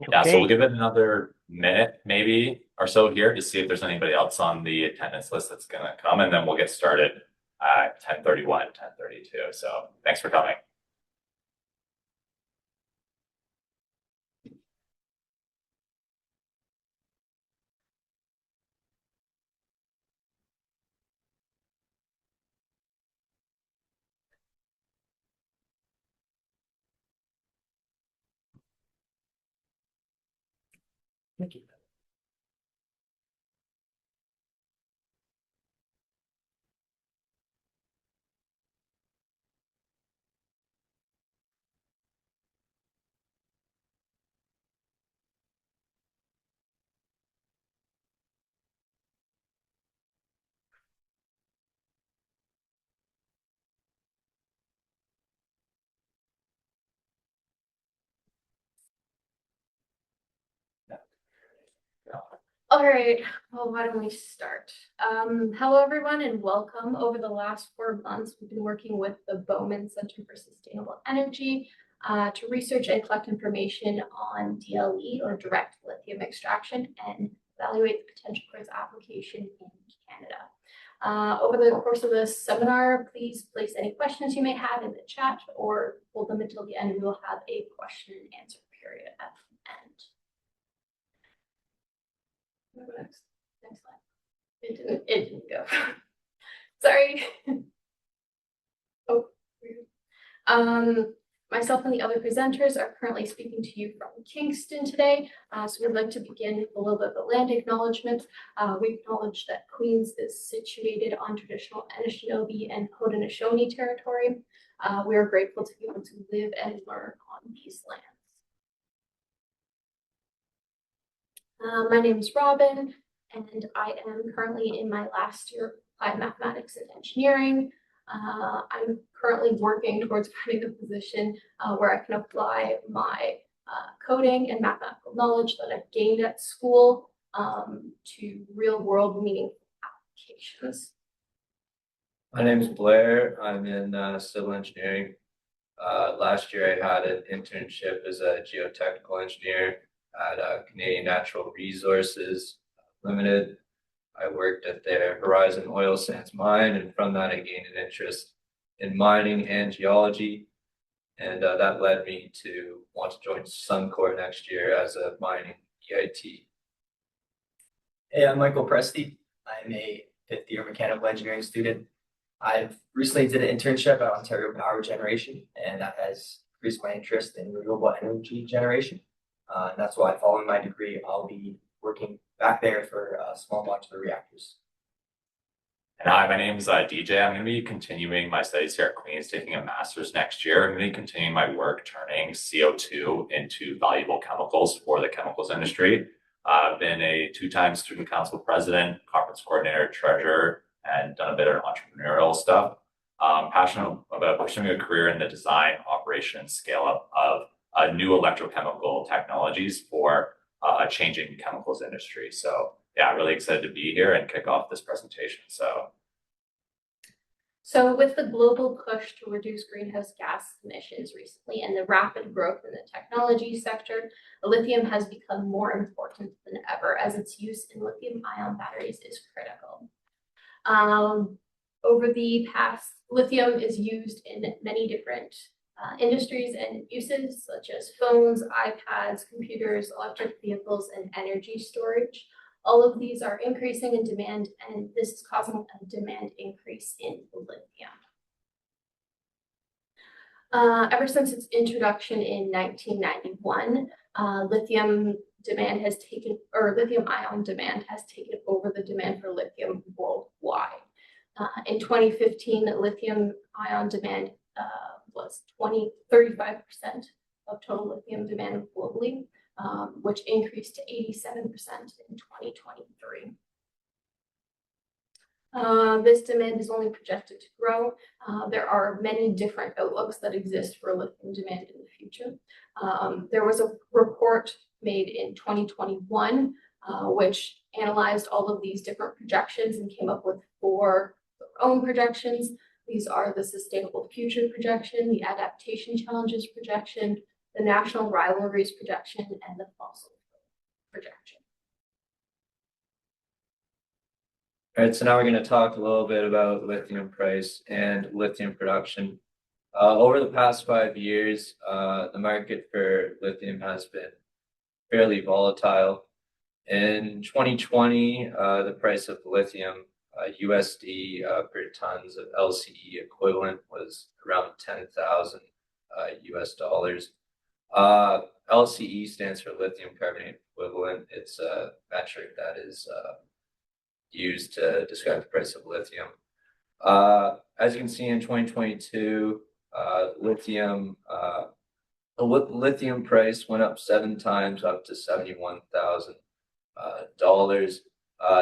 Yeah, so we'll Okay, give it another minute maybe or so here to see if there's anybody else on the attendance list that's gonna come, and then we'll get started at 10:31, 10:32. So thanks for coming. thank you. All right, well, why don't we start? Hello, everyone, and welcome. Over the last 4 months, we've been working with the Bowman Center for Sustainable Energy to research and collect information on DLE, or direct lithium extraction, and evaluate the potential for its application in Canada. Over the course of this seminar, please place any questions you may have in the chat or hold them until the end. We will have a question and answer period at the end. Next slide. It didn't go. Sorry. Oh, myself and the other presenters are currently speaking to you from Kingston today. So we'd like to begin with a little bit of the land acknowledgement. We acknowledge that Queens is situated on traditional Anishinaabe and Haudenosaunee territory. We are grateful to be able to live and learn on these lands. My name is Robin, and I am currently in my last year of applied mathematics and engineering. I'm currently working towards finding a position where I can apply my coding and mathematical knowledge that I've gained at school to real world meaningful applications. My name is Blair. I'm in civil engineering. Last year I had an internship as a geotechnical engineer at Canadian Natural Resources Limited. I worked at their Horizon Oil Sands mine, and from that I gained an interest in mining and geology, and that led me to want to join Suncor next year as a mining EIT. Hey, I'm Michael Presti. I'm a fifth year mechanical engineering student. I've recently did an internship at Ontario Power Generation, and that has increased my interest in renewable energy generation. And that's why, following my degree, I'll be working back there for small modular reactors. And hi, my name is DJ. I'm going to be continuing my studies here at Queen's, taking a master's next year. I'm going to be continuing my work turning CO2 into valuable chemicals for the chemicals industry. I've been a 2-time student council president, conference coordinator, treasurer, and done a bit of entrepreneurial stuff. I'm passionate about pursuing a career in the design, operation, and scale up of new electrochemical technologies for a changing chemicals industry. So yeah, really excited to be here and kick off this presentation. So with the global push to reduce greenhouse gas emissions recently and the rapid growth in the technology sector, lithium has become more important than ever, as its use in lithium-ion batteries is critical. Over the past, lithium is used in many different industries and uses, such as phones, iPads, computers, electric vehicles, and energy storage. All of these are increasing in demand, and this is causing a demand increase in lithium. Ever since its introduction in 1991, lithium ion demand has taken over the demand for lithium worldwide. In 2015, lithium ion demand was 35% of total lithium demand globally, which increased to 87% in 2023. This demand is only projected to grow. There are many different outlooks that exist for lithium demand in the future. There was a report made in 2021, which analyzed all of these different projections and came up with 4 their own projections. These are the Sustainable Future projection, the Adaptation Challenges projection, the national rivalries projection, and the fossil projection. All right, so now we're going to talk a little bit about lithium price and lithium production. Over the past 5 years, the market for lithium has been fairly volatile. In 2020, the price of lithium, USD per tons of LCE equivalent was around 10,000 US dollars. LCE stands for lithium carbonate equivalent. It's a metric that is used to describe the price of lithium. As you can see in 2022, the lithium price went up 7 times, up to $71,000.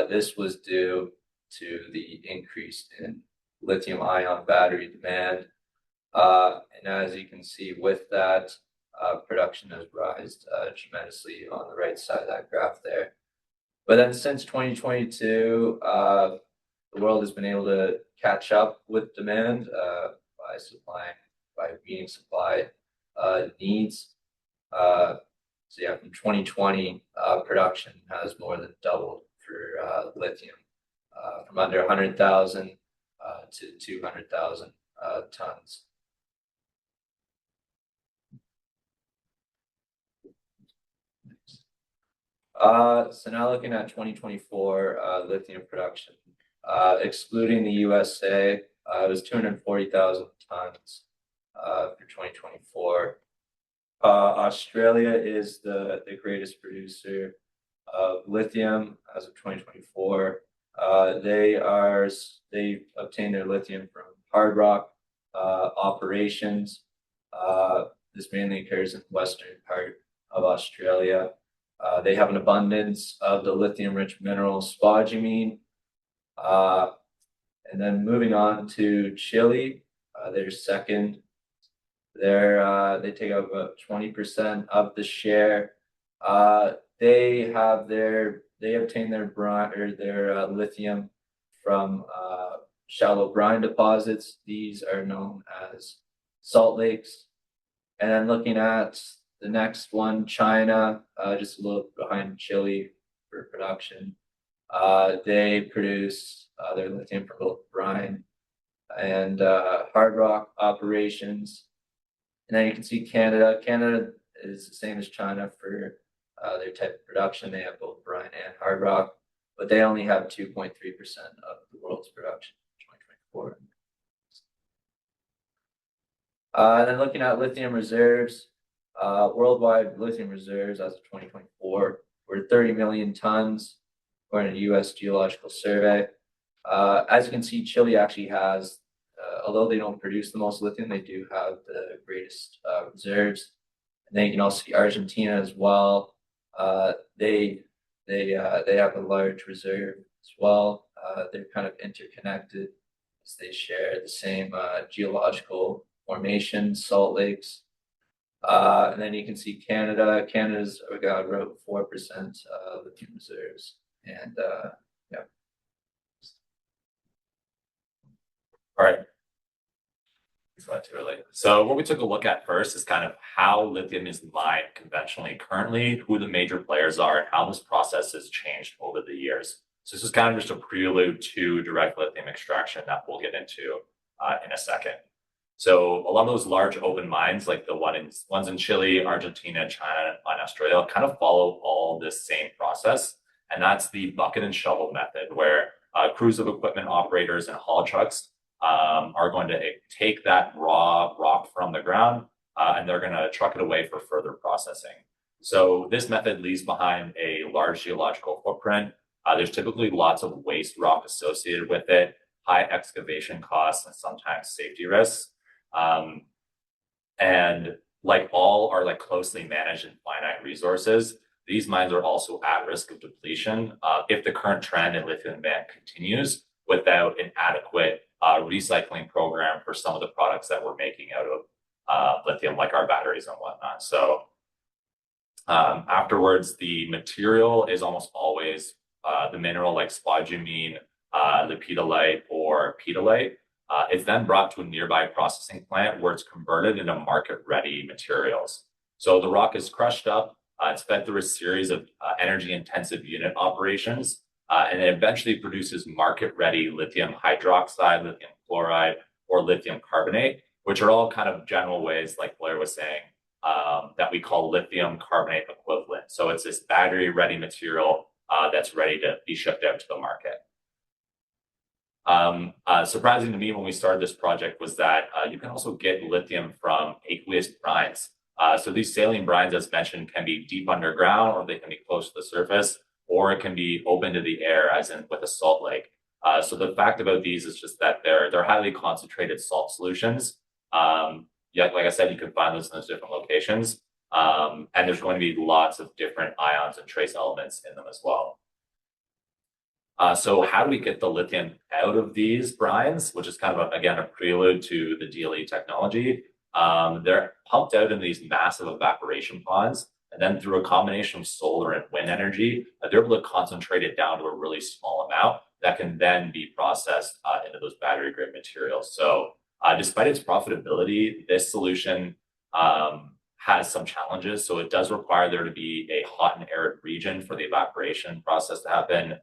This was due to the increase in lithium ion battery demand. And as you can see with that, production has risen tremendously on the right side of that graph there. But then since 2022, the world has been able to catch up with demand by meeting supply needs. So yeah, from 2020, production has more than doubled for lithium, from under 100,000 to 200,000 tons. So now looking at 2024 lithium production, excluding the USA, it was 240,000 tons for 2024. Australia is the greatest producer of lithium as of 2024. They obtain their lithium from hard rock operations. This mainly occurs in the western part of Australia. They have an abundance of the lithium-rich mineral spodumene. And then moving on to Chile, they're second. They take up about 20% of the share. They obtain their brine or their lithium from shallow brine deposits. These are known as salt lakes. And then looking at the next one, China, just a little behind Chile for production. They produce their lithium from both brine and hard rock operations. And then you can see Canada. Canada is the same as China for their type of production. They have both brine and hard rock, but they only have 2.3% of the world's production in 2024. And then looking at lithium reserves, worldwide lithium reserves as of 2024 were 30 million tons, according to U.S. Geological Survey. As you can see, Chile actually has, although they don't produce the most lithium, they do have the greatest reserves. And then you can also see Argentina as well. They have a large reserve as well. They're kind of interconnected as they share the same geological formations, salt lakes. And then you can see Canada. Canada's got about 4% lithium reserves. And yeah. All right. It's not too early. So what we took a look at first is kind of how lithium is mined conventionally currently, who the major players are, and how this process has changed over the years. So this is kind of just a prelude to direct lithium extraction that we'll get into in a second. So a lot of those large open mines, like the ones in Chile, Argentina, China, and Australia, kind of follow all this same process. And that's the bucket and shovel method, where crews of equipment operators and haul trucks are going to take that raw rock from the ground and they're going to truck it away for further processing. So this method leaves behind a large geological footprint. There's typically lots of waste rock associated with it, high excavation costs, and sometimes safety risks. And like all are like closely managed and finite resources, these mines are also at risk of depletion if the current trend in lithium demand continues without an adequate recycling program for some of the products that we're making out of lithium, like our batteries and whatnot. So afterwards, the material is almost always the mineral like spodumene, lepidolite, or pedolite. It's then brought to a nearby processing plant where it's converted into market-ready materials. So the rock is crushed up, it's fed through a series of energy intensive unit operations, and it eventually produces market ready lithium hydroxide, lithium chloride, or lithium carbonate, which are all kind of general ways, like Blair was saying, that we call lithium carbonate equivalent. So it's this battery ready material that's ready to be shipped out to the market. Surprising to me when we started this project was that you can also get lithium from aqueous brines. So these saline brines, as mentioned, can be deep underground, or they can be close to the surface, or it can be open to the air, as in with a salt lake. So the fact about these is just that they're highly concentrated salt solutions. Yeah, like I said, you can find those in those different locations. And there's going to be lots of different ions and trace elements in them as well. So how do we get the lithium out of these brines, which is kind of, again, a prelude to the DLE technology? They're pumped out in these massive evaporation ponds, and then through a combination of solar and wind energy, they're able to concentrate it down to a really small amount that can then be processed into those battery grade materials. So despite its profitability, this solution has some challenges. So it does require there to be a hot and arid region for the evaporation process to happen.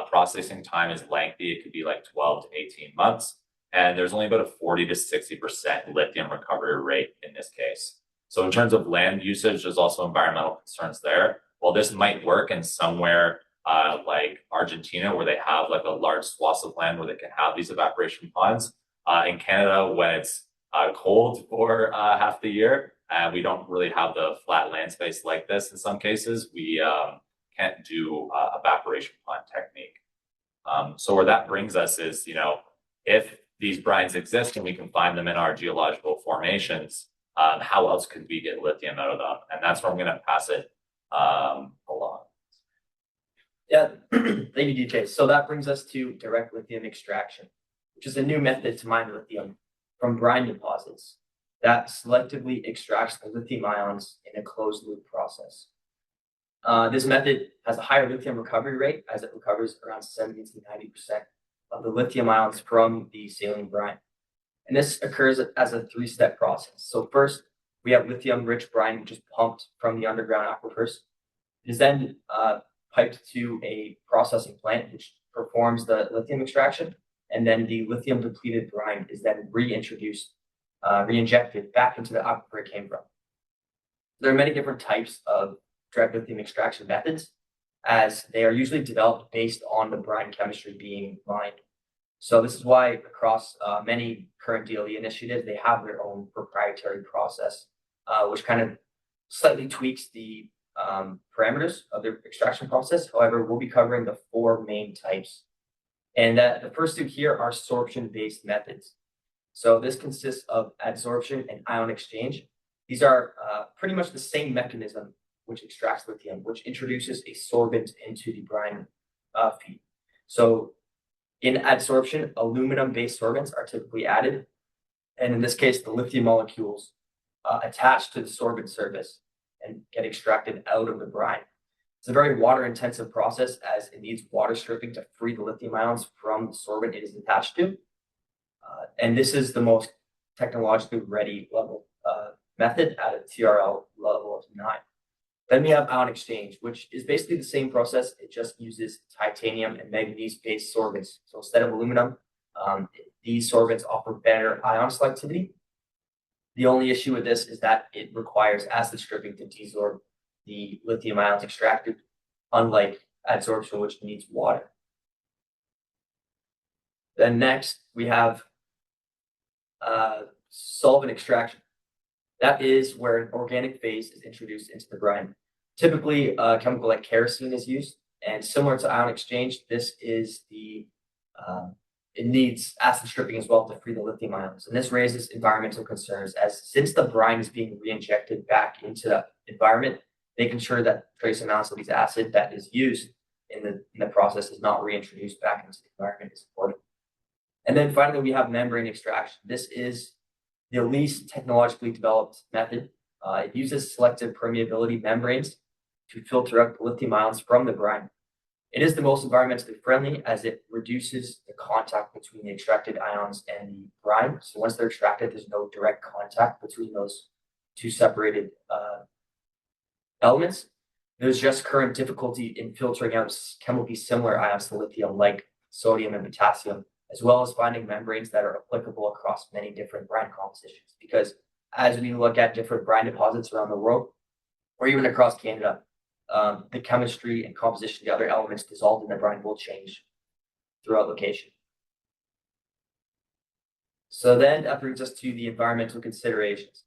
Processing time is lengthy. It could be like 12 to 18 months. And there's only about a 40 to 60% lithium recovery rate in this case. So in terms of land usage, there's also environmental concerns there. Well, this might work in somewhere like Argentina, where they have like a large swath of land where they can have these evaporation ponds. In Canada, when it's cold for half the year, and we don't really have the flat land space like this in some cases, we can't do evaporation pond technique. So where that brings us is, if these brines exist and we can find them in our geological formations, how else could we get lithium out of them? And that's where I'm going to pass it along. Yeah, thank you, DJ. So that brings us to direct lithium extraction, which is a new method to mine lithium from brine deposits that selectively extracts the lithium ions in a closed loop process. This method has a higher lithium recovery rate, as it recovers around 70 to 90% of the lithium ions from the saline brine. And this occurs as a three-step process. So first, we have lithium-rich brine, which is pumped from the underground aquifers. It is then piped to a processing plant, which performs the lithium extraction, and then the lithium-depleted brine is then reintroduced, reinjected back into the aquifer it came from. There are many different types of direct lithium extraction methods, as they are usually developed based on the brine chemistry being mined. So this is why across many current DLE initiatives, they have their own proprietary process, which kind of slightly tweaks the parameters of their extraction process. However, we'll be covering the four main types. And the first two here are sorption-based methods. So this consists of adsorption and ion exchange. These are pretty much the same mechanism which extracts lithium, which introduces a sorbent into the brine feed. So in adsorption, aluminum-based sorbents are typically added. And in this case, the lithium molecules attach to the sorbent surface and get extracted out of the brine. It's a very water-intensive process, as it needs water stripping to free the lithium ions from the sorbent it is attached to. And this is the most technologically ready level method at a TRL level of 9. Then we have ion exchange, which is basically the same process. It just uses titanium and manganese-based sorbents. So instead of aluminum, these sorbents offer better ion selectivity. The only issue with this is that it requires acid stripping to desorb the lithium ions extracted, unlike adsorption, which needs water. Then next, we have solvent extraction. That is where an organic phase is introduced into the brine. Typically, a chemical like kerosene is used, and similar to ion exchange, this is it needs acid stripping as well to free the lithium ions. And this raises environmental concerns, as since the brine is being reinjected back into the environment, making sure that trace amounts of these acid that is used in the process is not reintroduced back into the environment is important. And then finally, we have membrane extraction. This is the least technologically developed method. It uses selective permeability membranes to filter out the lithium ions from the brine. It is the most environmentally friendly, as it reduces the contact between the extracted ions and the brine. So once they're extracted, there's no direct contact between those two separated elements. There's just current difficulty in filtering out chemically similar ions to lithium, like sodium and potassium, as well as finding membranes that are applicable across many different brine compositions. Because as we look at different brine deposits around the world, or even across Canada, the chemistry and composition of the other elements dissolved in the brine will change throughout location. So then that brings us to the environmental considerations.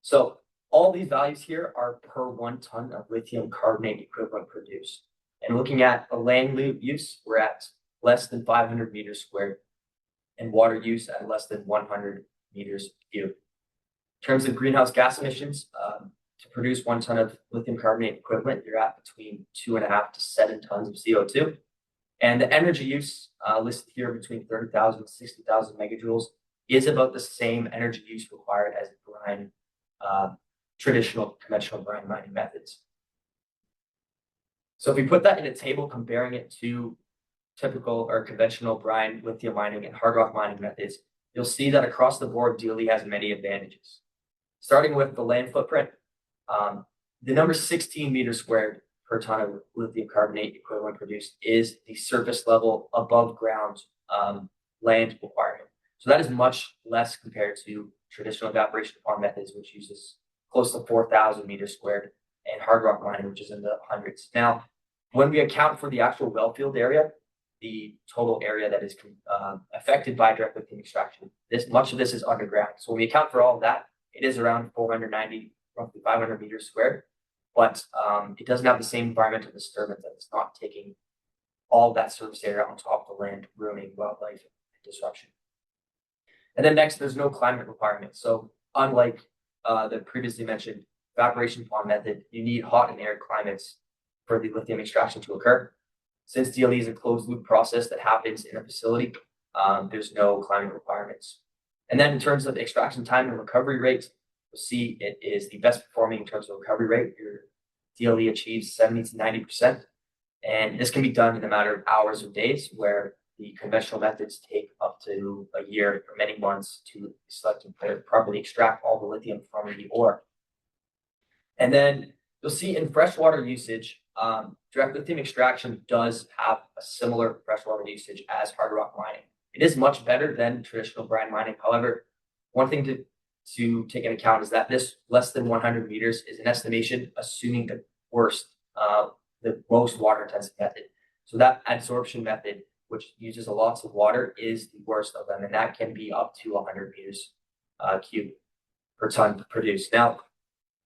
So all these values here are per 1 ton of lithium carbonate equivalent produced. And looking at the land use, we're at less than 500 meters squared, and water use at less than 100 meters cubed. In terms of greenhouse gas emissions, to produce 1 ton of lithium carbonate equivalent, you're at between 2.5 to 7 tons of CO2. And the energy use listed here between 30,000 and 60,000 megajoules is about the same energy use required as brine, traditional conventional brine mining methods. So if we put that in a table comparing it to typical or conventional brine, lithium mining, and hard rock mining methods, you'll see that across the board, DLE has many advantages. Starting with the land footprint, the number 16 meters squared per ton of lithium carbonate equivalent produced is the surface level above ground land requirement. So that is much less compared to traditional evaporation farm methods, which uses close to 4,000 meters squared, and hard rock mining, which is in the hundreds. Now, when we account for the actual wellfield area, the total area that is affected by direct lithium extraction, much of this is underground. So when we account for all of that, it is around 490, roughly 500 meters squared, but it doesn't have the same environmental disturbance, that it's not taking all that surface area on top of the land, ruining wildlife and disruption. And then next, there's no climate requirement. So unlike the previously mentioned evaporation pond method, you need hot and arid climates for the lithium extraction to occur. Since DLE is a closed loop process that happens in a facility, there's no climate requirements. And then in terms of extraction time and recovery rate, you'll see it is the best performing in terms of recovery rate. Your DLE achieves 70 to 90%. And this can be done in a matter of hours or days, where the conventional methods take up to a year or many months to select and properly extract all the lithium from the ore. And then you'll see in freshwater usage, direct lithium extraction does have a similar freshwater usage as hard rock mining. It is much better than traditional brine mining. However, one thing to take into account is that this less than 100 meters is an estimation, assuming the worst, the most water intensive method. So that adsorption method, which uses a lot of water, is the worst of them, and that can be up to 100 meters cubed per ton produced. Now,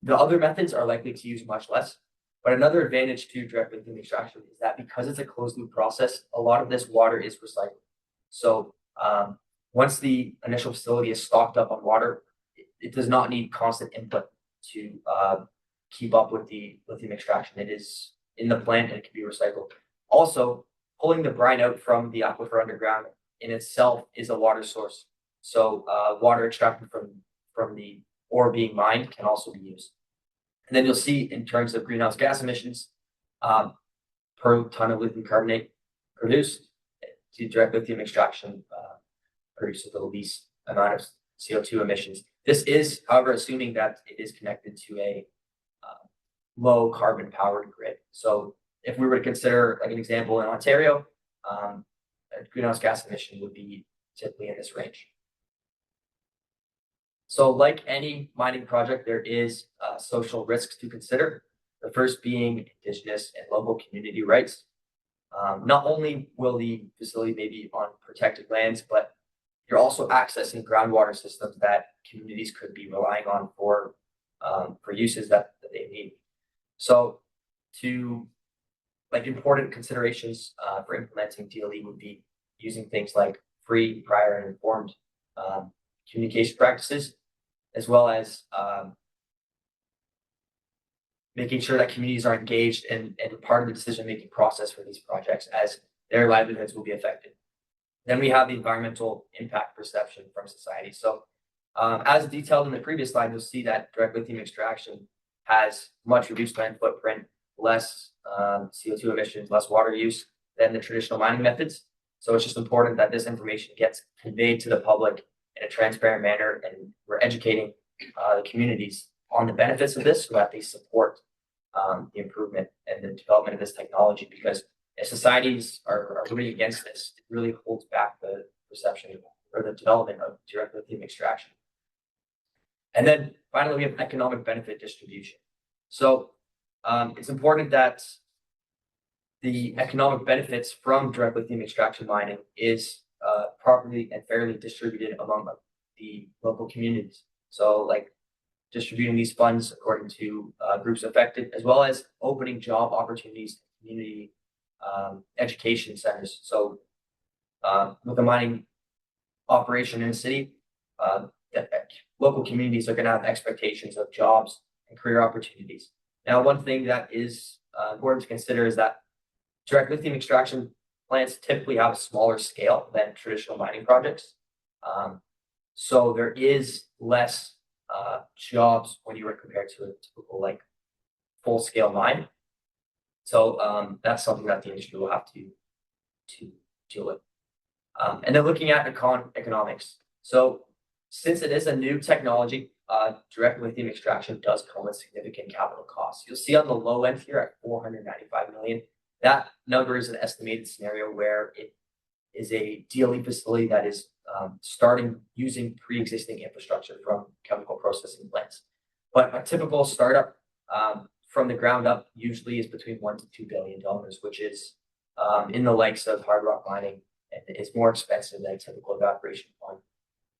the other methods are likely to use much less, but another advantage to direct lithium extraction is that because it's a closed loop process, a lot of this water is recycled. So once the initial facility is stocked up on water, it does not need constant input to keep up with the lithium extraction. It is in the plant and it can be recycled. Also, pulling the brine out from the aquifer underground in itself is a water source. So water extracted from the ore being mined can also be used. And then you'll see in terms of greenhouse gas emissions per ton of lithium carbonate produced, to direct lithium extraction produces the least amount of CO2 emissions. This is, however, assuming that it is connected to a low carbon powered grid. So if we were to consider, like an example, in Ontario, a greenhouse gas emission would be typically in this range. So like any mining project, there is social risks to consider. The first being Indigenous and local community rights. Not only will the facility be on protected lands, but you're also accessing groundwater systems that communities could be relying on for uses that they need. So important considerations for implementing DLE would be using things like free, prior, and informed communication practices, as well as making sure that communities are engaged and part of the decision-making process for these projects, as their livelihoods will be affected. Then we have the environmental impact perception from society. So as detailed in the previous slide, you'll see that direct lithium extraction has much reduced land footprint, less CO2 emissions, less water use than the traditional mining methods. So it's just important that this information gets conveyed to the public in a transparent manner, and we're educating the communities on the benefits of this so that they support the improvement and the development of this technology, because if societies are really against this, it really holds back the perception or the development of direct lithium extraction. And then finally, we have economic benefit distribution. So it's important that the economic benefits from direct lithium extraction mining is properly and fairly distributed among the local communities. So like distributing these funds according to groups affected, as well as opening job opportunities, community education centers. So with a mining operation in a city, local communities are going to have expectations of jobs and career opportunities. Now, one thing that is important to consider is that direct lithium extraction plants typically have a smaller scale than traditional mining projects. So there is less jobs when you were compared to a typical like full scale mine. So that's something that the industry will have to deal with. And then looking at economics. So since it is a new technology, direct lithium extraction does come with significant capital costs. You'll see on the low end here at 495 million. That number is an estimated scenario where it is a DLE facility that is starting using pre-existing infrastructure from chemical processing plants. But a typical startup from the ground up usually is between $1 to $2 billion, which is in the likes of hard rock mining, and it's more expensive than typical evaporation pond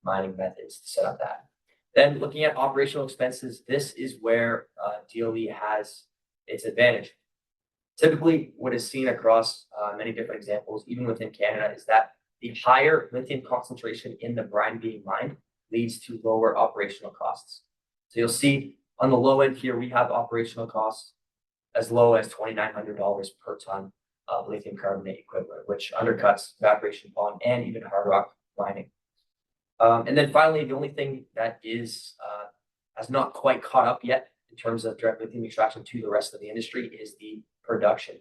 mining methods to set up that. Then looking at operational expenses, this is where DLE has its advantage. Typically, what is seen across many different examples, even within Canada, is that the higher lithium concentration in the brine being mined leads to lower operational costs. So you'll see on the low end here, we have operational costs as low as $2,900 per ton of lithium carbonate equivalent, which undercuts evaporation pond and even hard rock mining. And then finally, the only thing that has not quite caught up yet in terms of direct lithium extraction to the rest of the industry is the production.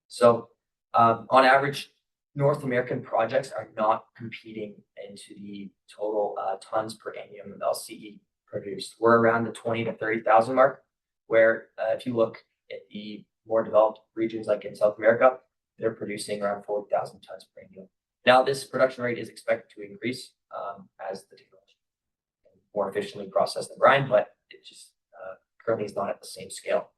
So on average, North American projects are not competing into the total tons per annum of LCE produced. We're around the 20 to 30,000 mark, where if you look at the more developed regions like in South America, they're producing around 40,000 tons per annum. Now, this production rate is expected to increase as the technology can more efficiently process the brine, but it just currently is not at the same scale.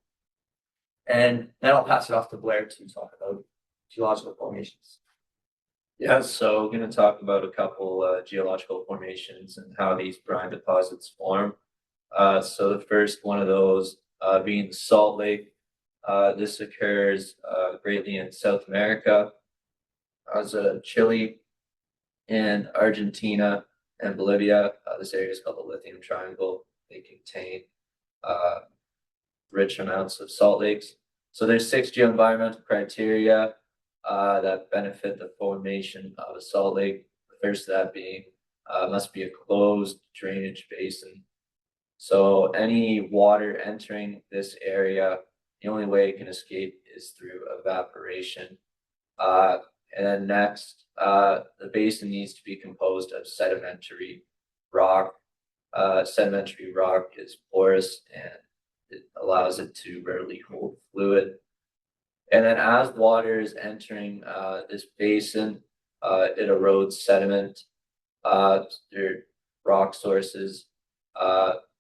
And then I'll pass it off to Blair to talk about geological formations. Yeah, so we're going to talk about a couple geological formations and how these brine deposits form. So the first one of those being the Salt Lake. This occurs greatly in South America, as Chile and Argentina and Bolivia. This area is called the Lithium Triangle. They contain rich amounts of salt lakes. So there's 6 geoenvironmental criteria that benefit the formation of a salt lake. The first of that being must be a closed drainage basin. So any water entering this area, the only way it can escape is through evaporation. And then next, the basin needs to be composed of sedimentary rock. Sedimentary rock is porous and it allows it to readily hold fluid. And then as water is entering this basin, it erodes sediment, through rock sources.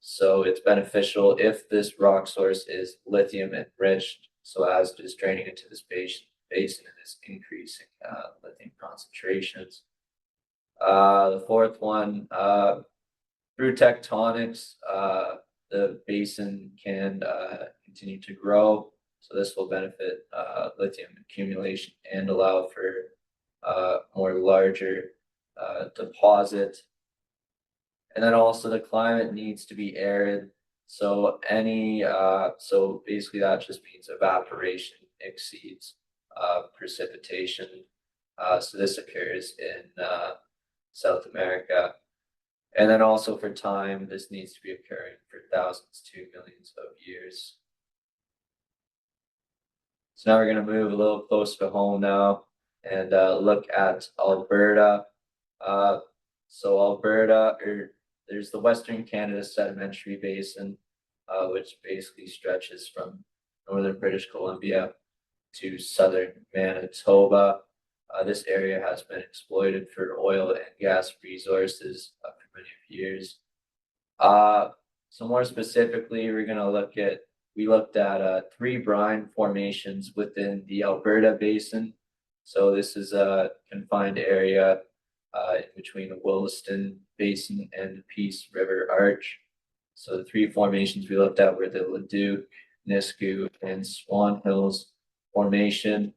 So it's beneficial if this rock source is lithium enriched, so as it is draining into this basin and is increasing lithium concentrations. The fourth one, through tectonics, the basin can continue to grow. So this will benefit lithium accumulation and allow for more larger deposit. And then also the climate needs to be arid. So so basically that just means evaporation exceeds precipitation. So this occurs in South America. And then also for time, this needs to be occurring for thousands to millions of years. So now we're going to move a little closer to home now and look at Alberta. So Alberta, there's the Western Canada Sedimentary Basin, which basically stretches from northern British Columbia to southern Manitoba. This area has been exploited for oil and gas resources for many years. So more specifically, we looked at 3 brine formations within the Alberta Basin. So this is a confined area in between the Williston Basin and the Peace River Arch. So the 3 formations we looked at were the Leduc, Nisku, and Swan Hills Formation.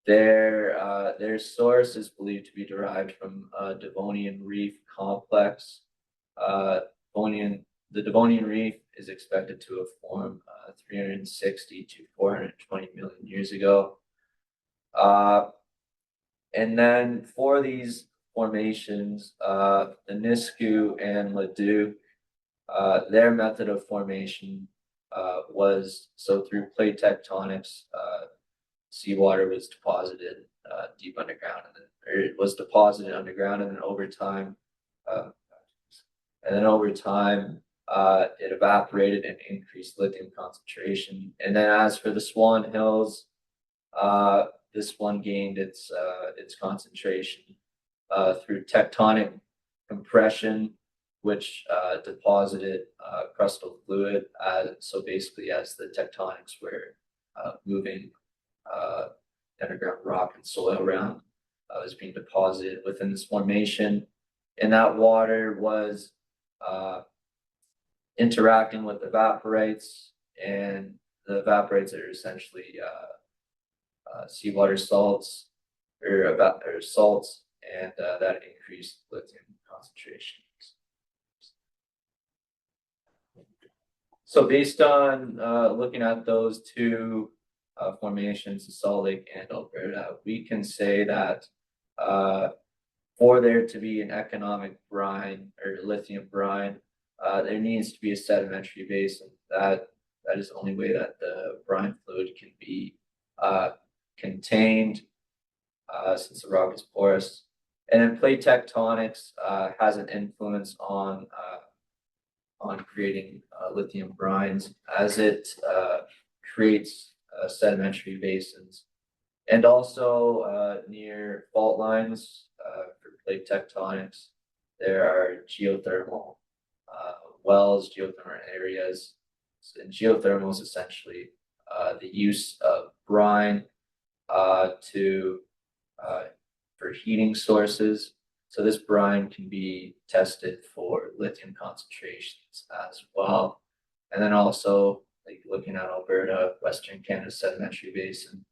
Their source is believed to be derived from a Devonian reef complex. The Devonian reef is expected to have formed 360 to 420 million years ago. And then for these formations, the Nisku and Leduc, their method of formation was so through plate tectonics. Seawater was deposited deep underground, or it was deposited underground, and then over time, it evaporated and increased lithium concentration. And then as for the Swan Hills, this one gained its concentration through tectonic compression, which deposited crustal fluid. So basically, as the tectonics were moving underground rock and soil around, was being deposited within this formation, and that water was interacting with evaporites, and the evaporites are essentially seawater salts or salts, and that increased lithium concentrations. So based on looking at those 2 formations, Salt Lake and Alberta, we can say that for there to be an economic brine or lithium brine, there needs to be a sedimentary basin. That is the only way that the brine fluid can be contained, since the rock is porous. And then plate tectonics has an influence on creating lithium brines, as it creates sedimentary basins. And also near fault lines for plate tectonics, there are geothermal wells, geothermal areas. And geothermal is essentially the use of brine for heating sources. So this brine can be tested for lithium concentrations as well. And then also, like looking at Alberta, Western Canada Sedimentary Basin,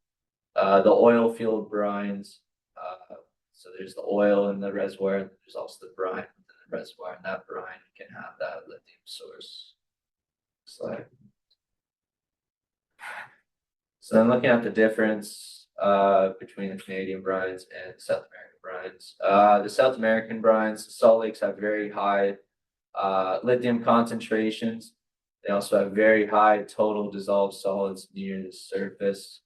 the oil field brines. So there's the oil in the reservoir, and there's also the brine within the reservoir, and that brine can have that lithium source. Slide. So then looking at the difference between the Canadian brines and South American brines. The South American brines, the salt lakes have very high lithium concentrations. They also have very high total dissolved solids near the surface.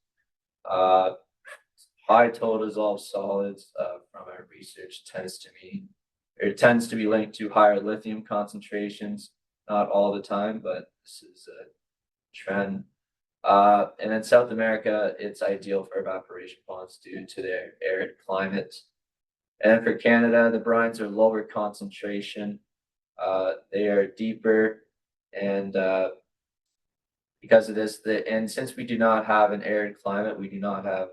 High total dissolved solids from our research tends to be linked to higher lithium concentrations. Not all the time, but this is a trend. And in South America, it's ideal for evaporation ponds due to their arid climate. And for Canada, the brines are lower concentration. They are deeper, and because of this, and since we do not have an arid climate, we do not have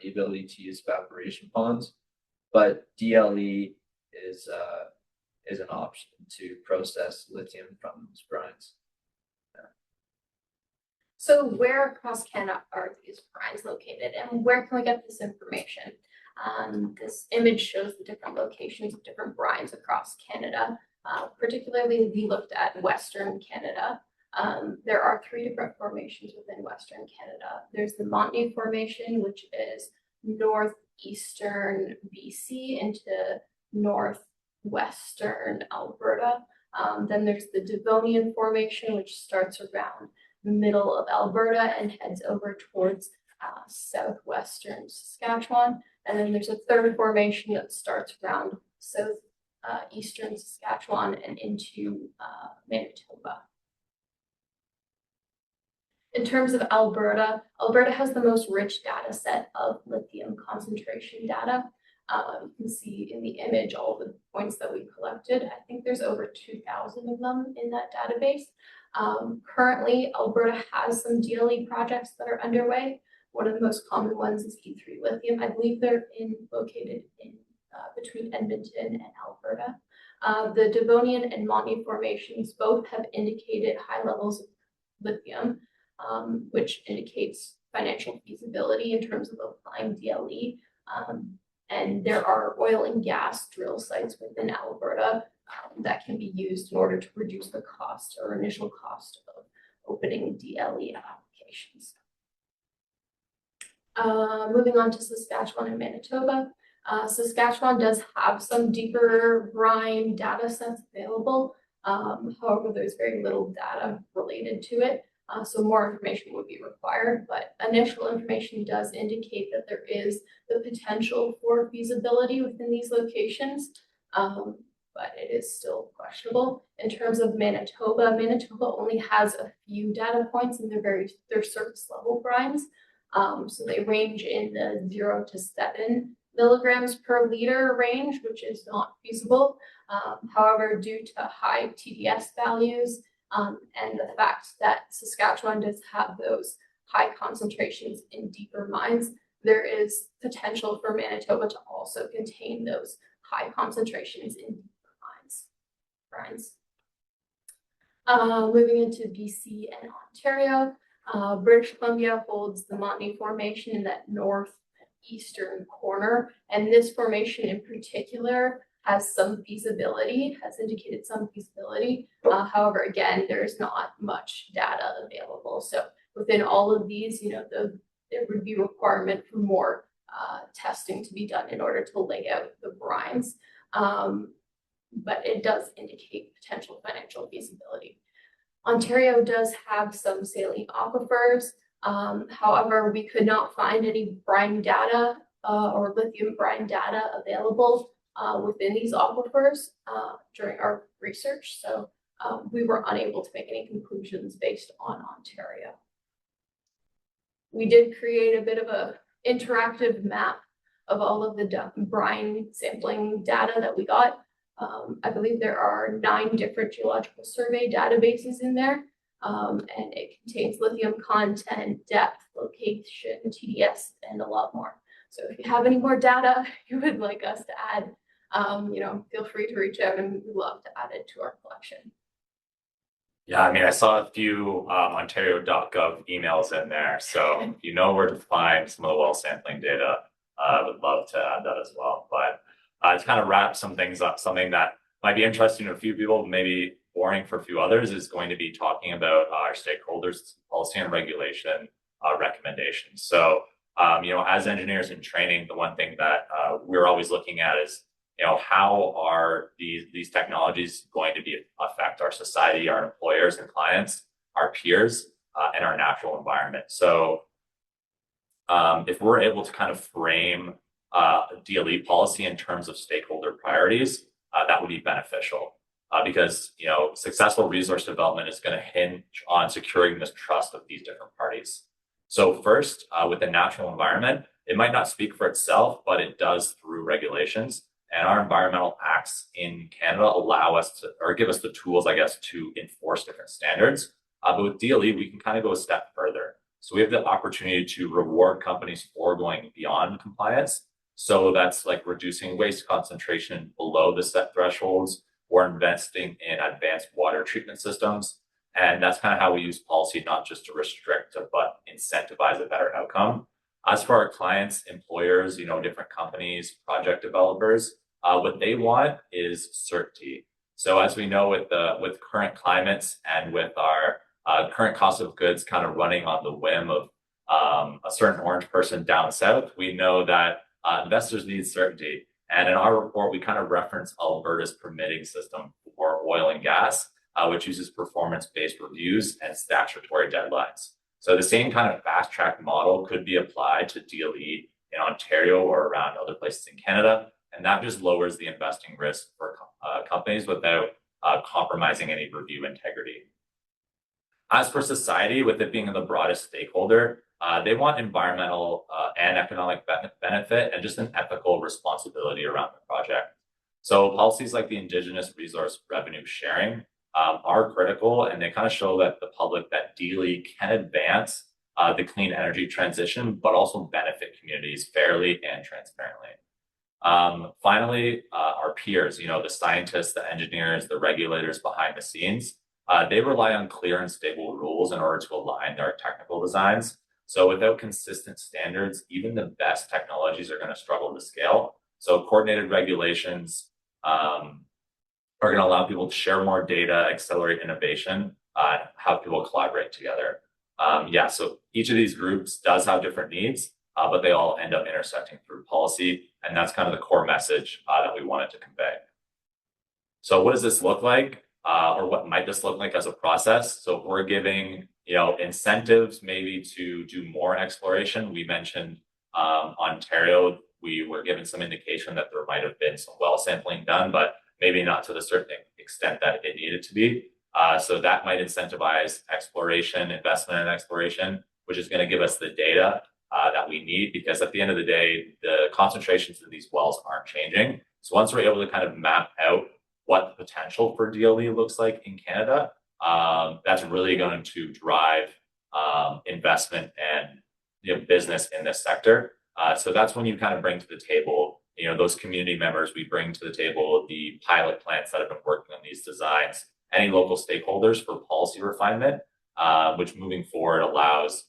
the ability to use evaporation ponds. But DLE is an option to process lithium from those brines. So where across Canada are these brines located, and where can we get this information? This image shows the different locations of different brines across Canada. Particularly, we looked at Western Canada. There are 3 different formations within Western Canada. There's the Montney Formation, which is northeastern BC into northwestern Alberta. Then there's the Devonian Formation, which starts around the middle of Alberta and heads over towards southwestern Saskatchewan. And then there's a 3rd formation that starts around southeastern Saskatchewan and into Manitoba. In terms of Alberta, Alberta has the most rich data set of lithium concentration data. You can see in the image all the points that we collected. I think there's over 2,000 of them in that database. Currently, Alberta has some DLE projects that are underway. One of the most common ones is E3 Lithium. I believe they're located in between Edmonton and Alberta. The Devonian and Montney formations both have indicated high levels of lithium, which indicates financial feasibility in terms of applying DLE. And there are oil and gas drill sites within Alberta that can be used in order to reduce the cost or initial cost of opening DLE applications. Moving on to Saskatchewan and Manitoba. Saskatchewan does have some deeper brine data sets available. However, there's very little data related to it. So more information would be required, but initial information does indicate that there is the potential for feasibility within these locations, but it is still questionable. In terms of Manitoba, Manitoba only has a few data points and they're surface level brines. So they range in the 0 to 7 milligrams per liter range, which is not feasible. However, due to high TDS values, and the fact that Saskatchewan does have those high concentrations in deeper mines, there is potential for Manitoba to also contain those high concentrations in deeper brines. Moving into BC and Ontario, British Columbia holds the Montney Formation in that northeastern corner, and this formation in particular has some feasibility, has indicated some feasibility. However, again, there's not much data available. So within all of these, there would be requirement for more testing to be done in order to lay out the brines. But it does indicate potential financial feasibility. Ontario does have some saline aquifers. However, we could not find any brine data or lithium brine data available within these aquifers during our research. So we were unable to make any conclusions based on Ontario. We did create a bit of an interactive map of all of the brine sampling data that we got. I believe there are 9 different geological survey databases in there, and it contains lithium content, depth, location, TDS, and a lot more. So if you have any more data you would like us to add, feel free to reach out and we'd love to add it to our collection. Yeah, I mean, I saw a few Ontario.gov emails in there. So if you know where to find some of the well sampling data, I would love to add that as well. But to kind of wrap some things up, something that might be interesting to a few people, maybe boring for a few others, is going to be talking about our stakeholders' policy and regulation recommendations. So, as engineers in training, the one thing that we're always looking at is, how are these technologies going to affect our society, our employers and clients, our peers, and our natural environment. So if we're able to kind of frame DLE policy in terms of stakeholder priorities, that would be beneficial because successful resource development is going to hinge on securing this trust of these different parties. So first, with the natural environment, it might not speak for itself, but it does through regulations. And our environmental acts in Canada allow us to, or give us the tools, I guess, to enforce different standards. But with DLE, we can kind of go a step further. So we have the opportunity to reward companies for going beyond compliance. So that's like reducing waste concentration below the set thresholds or investing in advanced water treatment systems. And that's kind of how we use policy, not just to restrict, but incentivize a better outcome. As for our clients, employers, different companies, project developers, what they want is certainty. So as we know with current climates and with our current cost of goods kind of running on the whim of a certain orange person down south, we know that investors need certainty. And in our report, we kind of reference Alberta's permitting system for oil and gas, which uses performance-based reviews and statutory deadlines. So the same kind of fast-track model could be applied to DLE in Ontario or around other places in Canada, and that just lowers the investing risk for companies without compromising any review integrity. As for society, with it being the broadest stakeholder, they want environmental and economic benefit and just an ethical responsibility around the project. So policies like the Indigenous Resource Revenue Sharing are critical, and they kind of show that the public that DLE can advance the clean energy transition, but also benefit communities fairly and transparently. Finally, our peers, the scientists, the engineers, the regulators behind the scenes, they rely on clear and stable rules in order to align their technical designs. So without consistent standards, even the best technologies are going to struggle to scale. So coordinated regulations are going to allow people to share more data, accelerate innovation, have people collaborate together. So each of these groups does have different needs, but they all end up intersecting through policy. And that's kind of the core message that we wanted to convey. So what does this look like? Or what might this look like as a process? So if we're giving, incentives maybe to do more exploration, we mentioned Ontario, we were given some indication that there might have been some well sampling done, but maybe not to the certain extent that it needed to be. So that might incentivize exploration, investment in exploration, which is going to give us the data that we need, because at the end of the day, the concentrations in these wells aren't changing. So once we're able to kind of map out what the potential for DLE looks like in Canada, that's really going to drive investment and business in this sector. So that's when you kind of bring to the table, those community members. We bring to the table the pilot plants that have been working on these designs, any local stakeholders for policy refinement, which moving forward allows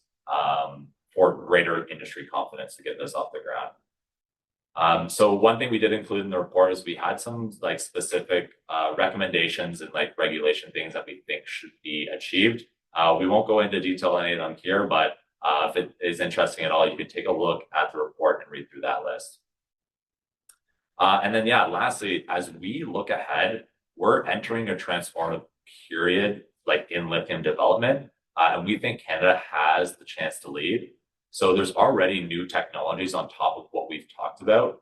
for greater industry confidence to get this off the ground. So one thing we did include in the report is we had some specific recommendations and regulation things that we think should be achieved. We won't go into detail on any of them here, but if it is interesting at all, you could take a look at the report and read through that list. And then, lastly, as we look ahead, we're entering a transformative period in lithium development, and we think Canada has the chance to lead. So there's already new technologies on top of what we've talked about,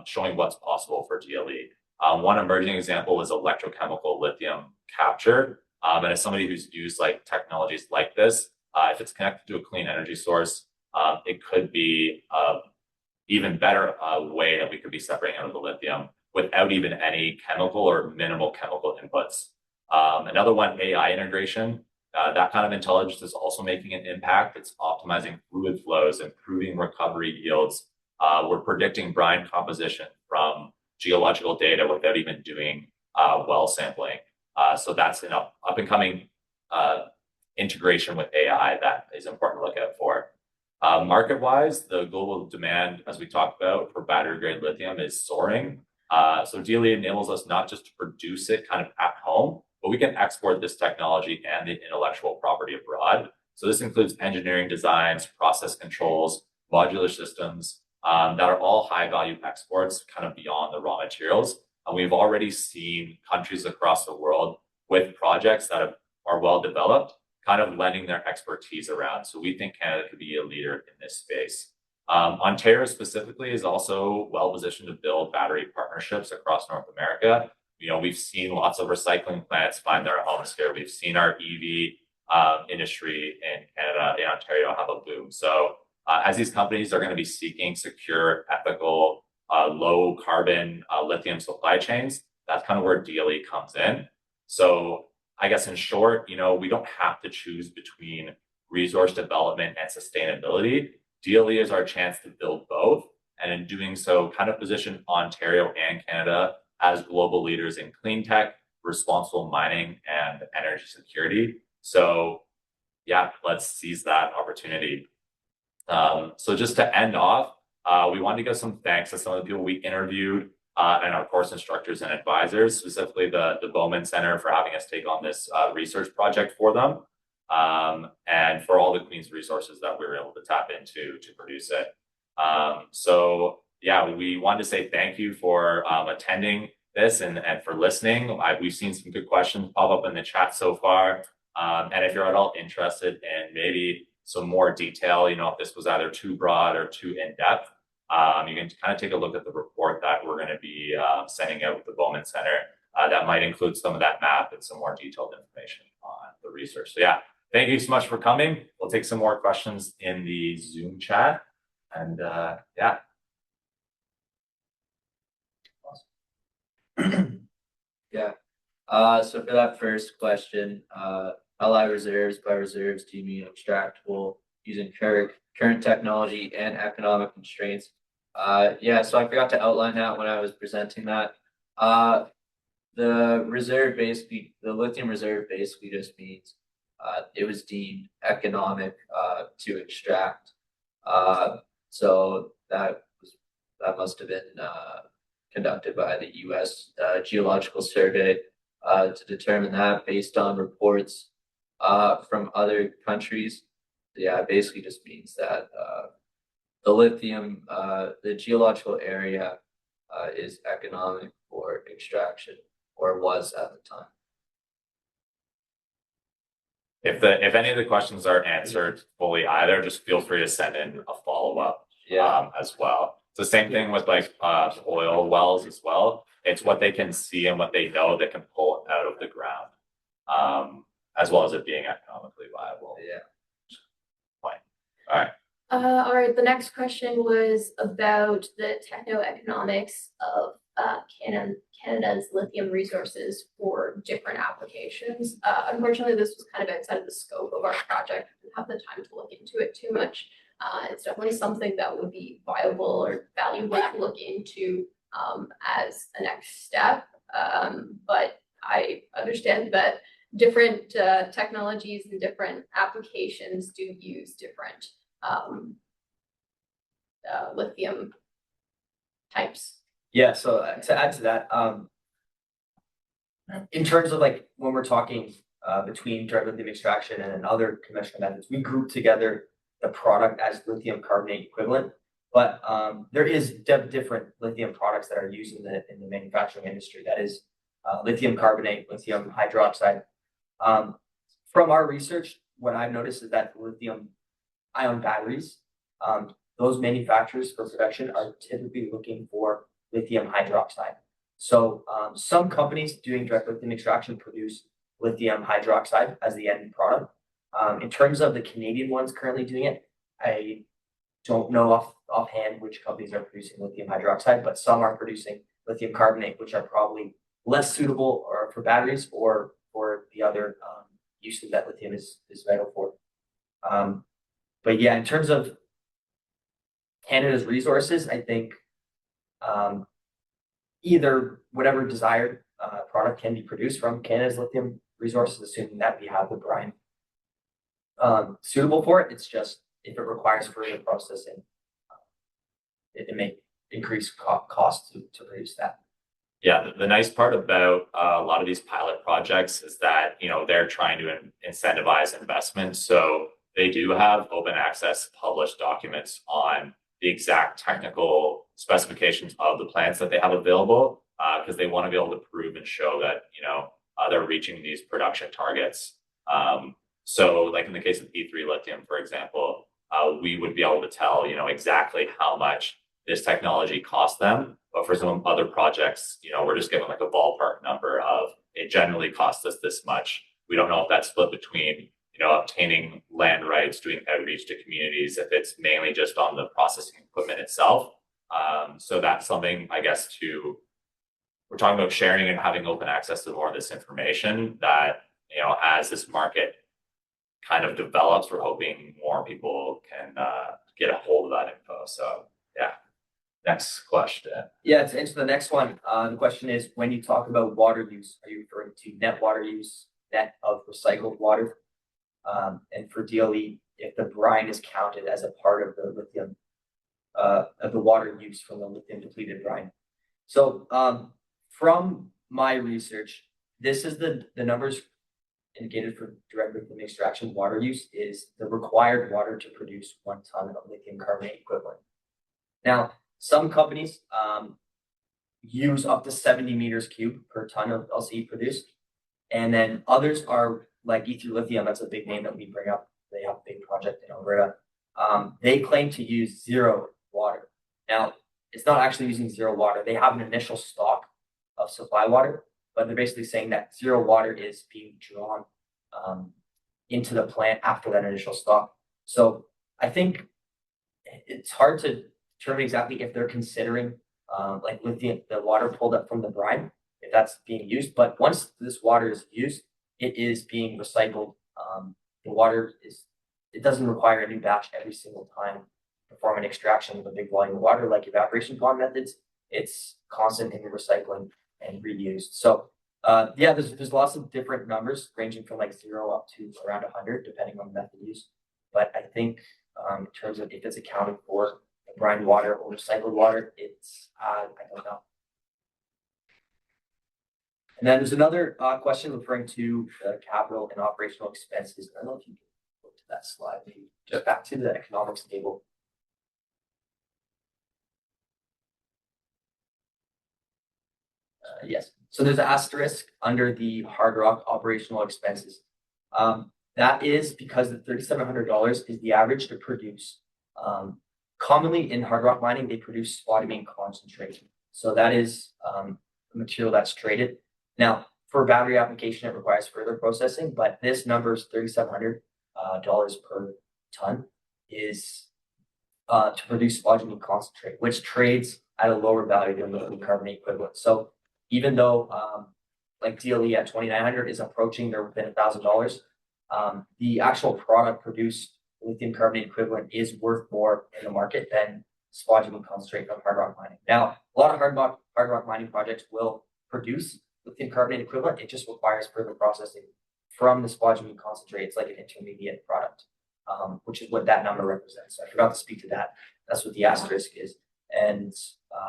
showing what's possible for DLE. One emerging example is electrochemical lithium capture. And as somebody who's used technologies like this, if it's connected to a clean energy source, it could be even better way that we could be separating out of the lithium without even any chemical or minimal chemical inputs. Another one, AI integration. That kind of intelligence is also making an impact. It's optimizing fluid flows, improving recovery yields. We're predicting brine composition from geological data without even doing well sampling. So that's an up and coming integration with AI that is important to look out for. Market-wise, the global demand, as we talked about, for battery-grade lithium is soaring. So DLE enables us not just to produce it kind of at home, but we can export this technology and the intellectual property abroad. So this includes engineering designs, process controls, modular systems that are all high-value exports kind of beyond the raw materials. And we've already seen countries across the world with projects that are well developed, kind of lending their expertise around. So we think Canada could be a leader in this space. Ontario specifically is also well positioned to build battery partnerships across North America. We've seen lots of recycling plants find their homes here. We've seen our EV industry in Canada, in Ontario, have a boom. So as these companies are going to be seeking secure, ethical, low carbon lithium supply chains, that's kind of where DLE comes in. So I guess in short, we don't have to choose between resource development and sustainability. DLE is our chance to build both, and in doing so, kind of position Ontario and Canada as global leaders in clean tech, responsible mining, and energy security. So let's seize that opportunity. So just to end off, we wanted to give some thanks to some of the people we interviewed and our course instructors and advisors, specifically the Bowman Center for having us take on this research project for them, and for all the Queen's resources that we were able to tap into to produce it. We wanted to say thank you for attending this and for listening. We've seen some good questions pop up in the chat so far. And if you're at all interested in maybe some more detail, if this was either too broad or too in-depth, you can kind of take a look at the report that we're going to be sending out with the Bowman Center. That might include some of that map and some more detailed information on the research. So thank you so much for coming. We'll take some more questions in the Zoom chat. And yeah. Yeah. So for that first question, LI reserves, by reserves, do you mean extractable using current technology and economic constraints? Yeah, so I forgot to outline that when I was presenting that. The reserve basically, the lithium reserve basically just means it was deemed economic to extract. So that must have been conducted by the US Geological Survey to determine that based on reports from other countries. Yeah, it basically just means that the lithium, the geological area is economic for extraction, or was at the time. If any of the questions are answered fully either, just feel free to send in a follow-up as well. It's the same thing with like oil wells as well. It's what they can see and what they know they can pull out of the ground, as well as it being economically viable. Yeah. Point. All right. All right, the next question was about the techno-economics of Canada's lithium resources for different applications. Unfortunately, this was kind of outside of the scope of our project. We didn't have the time to look into it too much. It's definitely something that would be viable or valuable to look into as a next step. But I understand that different technologies and different applications do use different lithium types. Yeah, so to add to that, in terms of like when we're talking between direct lithium extraction and other conventional methods, we group together the product as lithium carbonate equivalent. But there is different lithium products that are used in the manufacturing industry. That is lithium carbonate, lithium hydroxide. From our research, what I've noticed is that lithium ion batteries, those manufacturers for production are typically looking for lithium hydroxide. So some companies doing direct lithium extraction produce lithium hydroxide as the end product. In terms of the Canadian ones currently doing it, I don't know offhand which companies are producing lithium hydroxide, but some are producing lithium carbonate, which are probably less suitable or for batteries or for the other uses that lithium is vital for. But yeah, in terms of Canada's resources, I think either whatever desired product can be produced from Canada's lithium resources, assuming that we have the brine suitable for it. It's just if it requires further processing, it may increase cost to produce that. Yeah, the nice part about a lot of these pilot projects is that, you know, they're trying to incentivize investment. So they do have open access published documents on the exact technical specifications of the plants that they have available, because they want to be able to prove and show that, you know, they're reaching these production targets. So like in the case of E3 lithium, for example, we would be able to tell, you know, exactly how much this technology cost them. But for some other projects, you know, we're just given like a ballpark number of it generally costs us this much. We don't know if that's split between, you know, obtaining land rights, doing outreach to communities, if it's mainly just on the processing equipment itself. So that's something, I guess, we're talking about sharing and having open access to more of this information that, you know, as this market kind of develops, we're hoping more people can get a hold of that info. So yeah. Next question. Yeah, to answer the next one, the question is, when you talk about water use, are you referring to net water use, net of recycled water? And for DLE, if the brine is counted as a part of the lithium, of the water use from the lithium depleted brine. So from my research, this is the numbers indicated for direct lithium extraction water use is the required water to produce 1 ton of lithium carbonate equivalent. Now, some companies use up to 70 meters cubed per ton of LCE produced. And then others are like E3 Lithium, that's a big name that we bring up. They have a big project in Alberta. They claim to use 0 water. Now, it's not actually using 0 water. They have an initial stock of supply water, but they're basically saying that 0 water is being drawn into the plant after that initial stop. So I think it's hard to determine exactly if they're considering like lithium, the water pulled up from the brine, if that's being used. But once this water is used, it is being recycled. The water is, it doesn't require a new batch every single time to perform an extraction of a big volume of water like evaporation pond methods. It's constant in recycling and reused. So yeah, there's lots of different numbers ranging from like 0 up to around 100 depending on the method used. But I think in terms of if it's accounted for the brine water or recycled water, it's I don't know. And then there's another question referring to the capital and operational expenses. I don't know if you can go to that slide, maybe just back to the economics table. Yes, so there's an asterisk under the hard rock operational expenses. That is because the $3,700 is the average to produce. Commonly in hard rock mining, they produce spodumene concentrate. So that is a material that's traded. Now, for battery application, it requires further processing, but this number is $3,700 per ton is to produce spodumene concentrate, which trades at a lower value than lithium carbonate equivalent. So even though like DLE at 2,900 is approaching, they're within $1,000, the actual product produced lithium carbonate equivalent is worth more in the market than spodumene concentrate from hard rock mining. Now, a lot of hard rock mining projects will produce lithium carbonate equivalent. It just requires further processing from the spodumene concentrate. It's like an intermediate product, which is what that number represents. So I forgot to speak to that. That's what the asterisk is. And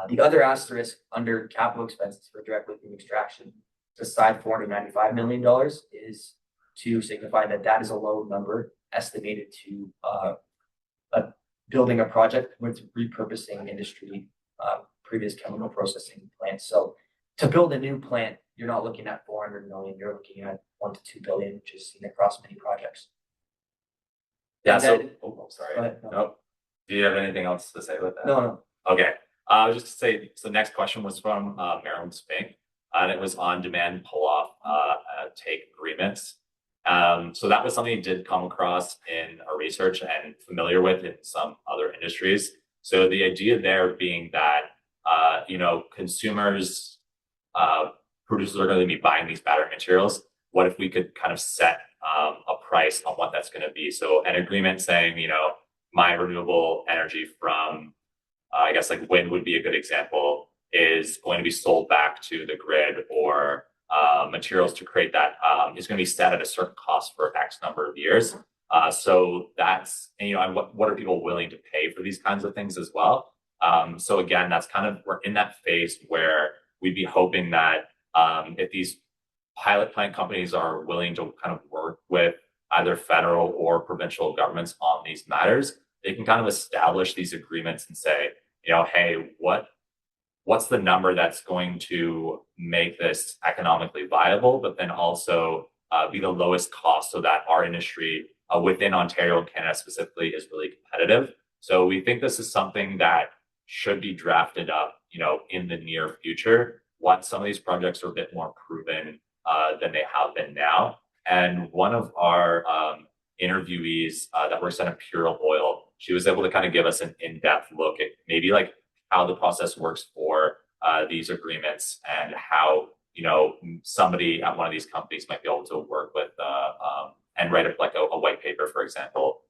the other asterisk under capital expenses for direct lithium extraction, beside $495 million, is to signify that that is a low number estimated to building a project with repurposing industry previous chemical processing plants. So to build a new plant, you're not looking at 400 million, you're looking at 1 to 2 billion, which is seen across many projects. Yeah, And so, then- sorry. Go ahead, no. Nope. Do you have anything else to say with that? No. Okay, I was just to say, so the next question was from Marilyn Spink, and it was on demand pull-off take agreements. So that was something we did come across in our research and familiar with in some other industries. So the idea there being that, consumers, producers are going to be buying these battery materials. What if we could kind of set a price on what that's going to be? So an agreement saying, my renewable energy from, I guess like wind would be a good example, is going to be sold back to the grid, or materials to create that is going to be set at a certain cost for X number of years. So that's, and what are people willing to pay for these kinds of things as well? So again, that's kind of, we're in that phase where we'd be hoping that if these pilot plant companies are willing to kind of work with either federal or provincial governments on these matters, they can kind of establish these agreements and say, hey, what's the number that's going to make this economically viable, but then also be the lowest cost so that our industry within Ontario and Canada specifically is really competitive. So we think this is something that should be drafted up, in the near future, once some of these projects are a bit more proven than they have been now. And one of our interviewees that works at Imperial Oil, she was able to kind of give us an in-depth look at maybe like how the process works for these agreements, and how somebody at one of these companies might be able to work with and write like a white paper, for example,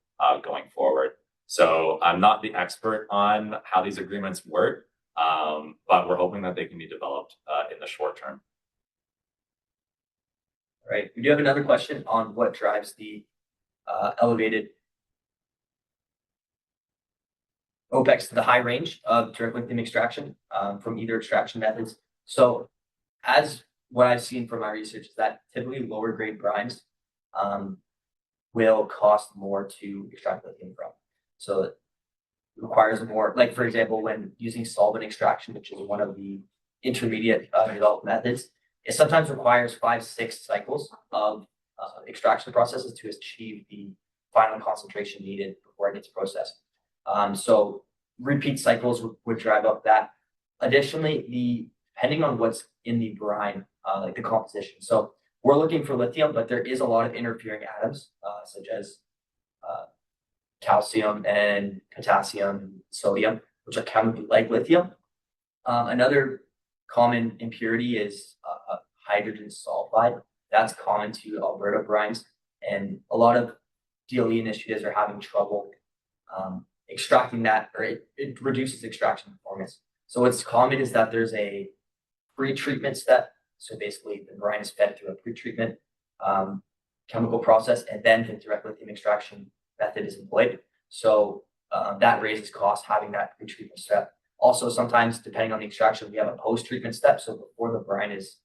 going forward. So I'm not the expert on how these agreements work, but we're hoping that they can be developed in the short term. All right, we do have another question on what drives the elevated OPEX to the high range of direct lithium extraction from either extraction methods. So as what I've seen from my research is that typically lower grade brines will cost more to extract lithium from. So it requires more, like for example, when using solvent extraction, which is one of the intermediate developed methods, it sometimes requires 5-6 cycles of extraction processes to achieve the final concentration needed before it gets processed. So repeat cycles would drive up that. Additionally, depending on what's in the brine, like the composition. So We're looking for lithium, but there is a lot of interfering atoms, such as calcium and potassium, and sodium, which are chemically like lithium. Another common impurity is hydrogen sulfide. That's common to Alberta brines, and a lot of DLE initiatives are having trouble extracting that, or it reduces extraction performance. So what's common is that there's a pre-treatment step. So basically, the brine is fed through a pre-treatment chemical process, and then the direct lithium extraction method is employed. So that raises costs having that pre-treatment step. Also, sometimes depending on the extraction, we have a post-treatment step. So before the brine is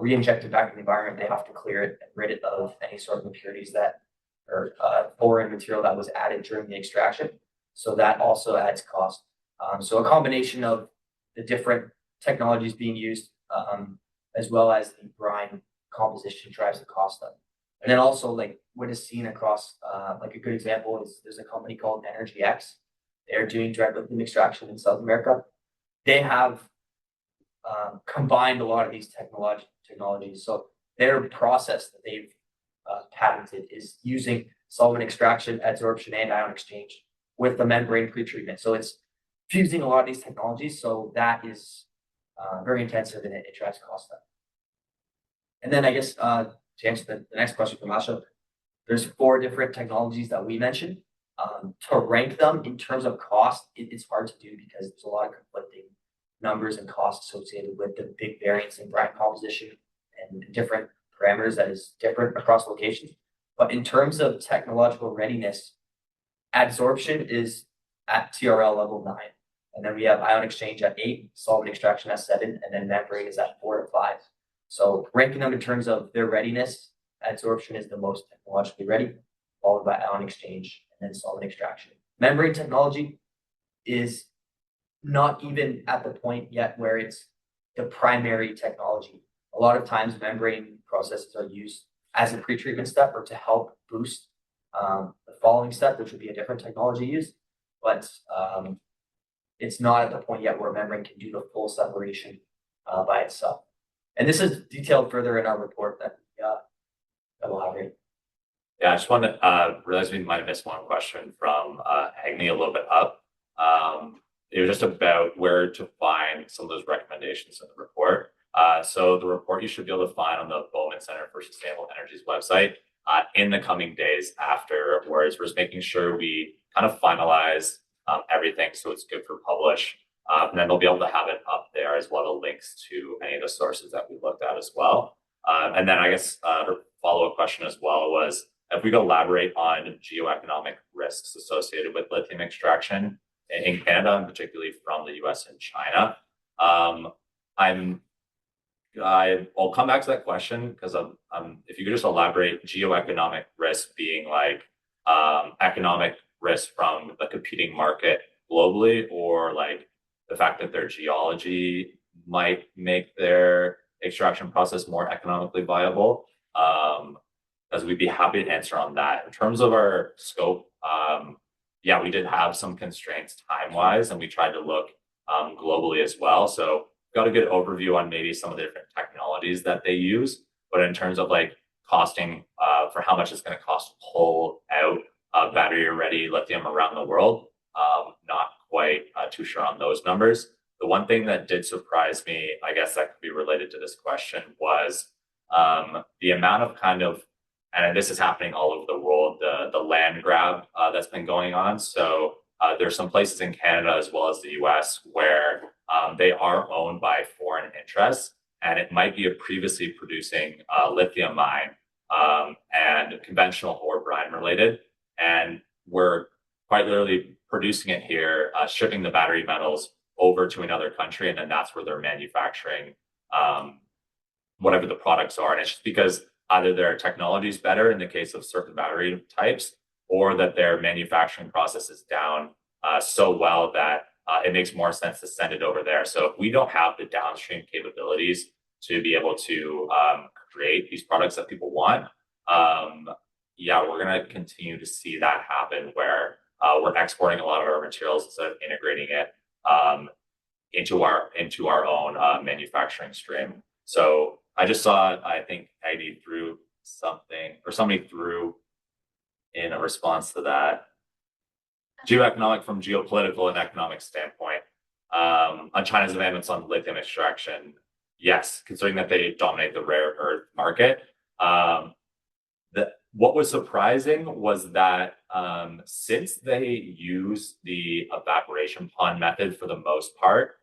re-injected back in the environment, they have to clear it and rid it of any sort of impurities that or foreign material that was added during the extraction. So that also adds cost. So a combination of the different technologies being used, as well as the brine composition, drives the cost up. And then also, like what is seen across, like a good example is there's a company called Energy X. They're doing direct lithium extraction in South America. They have combined a lot of these technologies. So their process that they've patented is using solvent extraction, adsorption, and ion exchange with the membrane pretreatment. So it's fusing a lot of these technologies. So that is very intensive, and it drives cost up. And then I guess to answer the next question from Asha, there's 4 different technologies that we mentioned. To rank them in terms of cost, it's hard to do because there's a lot of conflicting numbers and costs associated with the big variance in brine composition and different parameters that is different across locations. But in terms of technological readiness, adsorption is at TRL level 9. And then we have ion exchange at 8, solvent extraction at 7, and then membrane is at 4 to 5. So ranking them in terms of their readiness, adsorption is the most technologically ready, followed by ion exchange and then solvent extraction. Membrane technology is not even at the point yet where it's the primary technology. A lot of times membrane processes are used as a pretreatment step or to help boost the following step, which would be a different technology used. But it's not at the point yet where membrane can do the full separation by itself. And this is detailed further in our report that we'll have here. Yeah, I just want to realize we might have missed one question from Agni a little bit up. It was just about where to find some of those recommendations in the report. So the report you should be able to find on the Bowman Center for Sustainable Energy's website in the coming days afterwards. We're just making sure we kind of finalize everything so it's good for publish. And then they'll be able to have it up there as well as links to any of the sources that we looked at as well. And then I guess her follow-up question as well was if we could elaborate on geoeconomic risks associated with lithium extraction in Canada, and particularly from the US and China. I'll come back to that question because if you could just elaborate geoeconomic risk being like economic risk from the competing market globally, or like the fact that their geology might make their extraction process more economically viable. As we'd be happy to answer on that. In terms of our scope, yeah, we did have some constraints time-wise, and we tried to look globally as well. So got a good overview on maybe some of the different technologies that they use, but in terms of like costing for how much it's going to cost to pull out battery-ready lithium around the world, not quite too sure on those numbers. The one thing that did surprise me, I guess that could be related to this question, was the amount of kind of, and this is happening all over the world, the land grab that's been going on. So there's some places in Canada as well as the US where they are owned by foreign interests, and it might be a previously producing lithium mine and conventional ore brine related. And we're quite literally producing it here, shipping the battery metals over to another country, and then that's where they're manufacturing whatever the products are. And it's just because either their technology is better in the case of certain battery types, or that their manufacturing process is down so well that it makes more sense to send it over there. So if we don't have the downstream capabilities to be able to create these products that people want, yeah, we're going to continue to see that happen where we're exporting a lot of our materials instead of integrating it into our own manufacturing stream. So I just saw, I think Heidi threw something, or somebody threw in a response to that. Geoeconomic from geopolitical and economic standpoint, on China's advancements on lithium extraction. Yes, considering that they dominate the rare earth market. What was surprising was that since they use the evaporation pond method for the most part,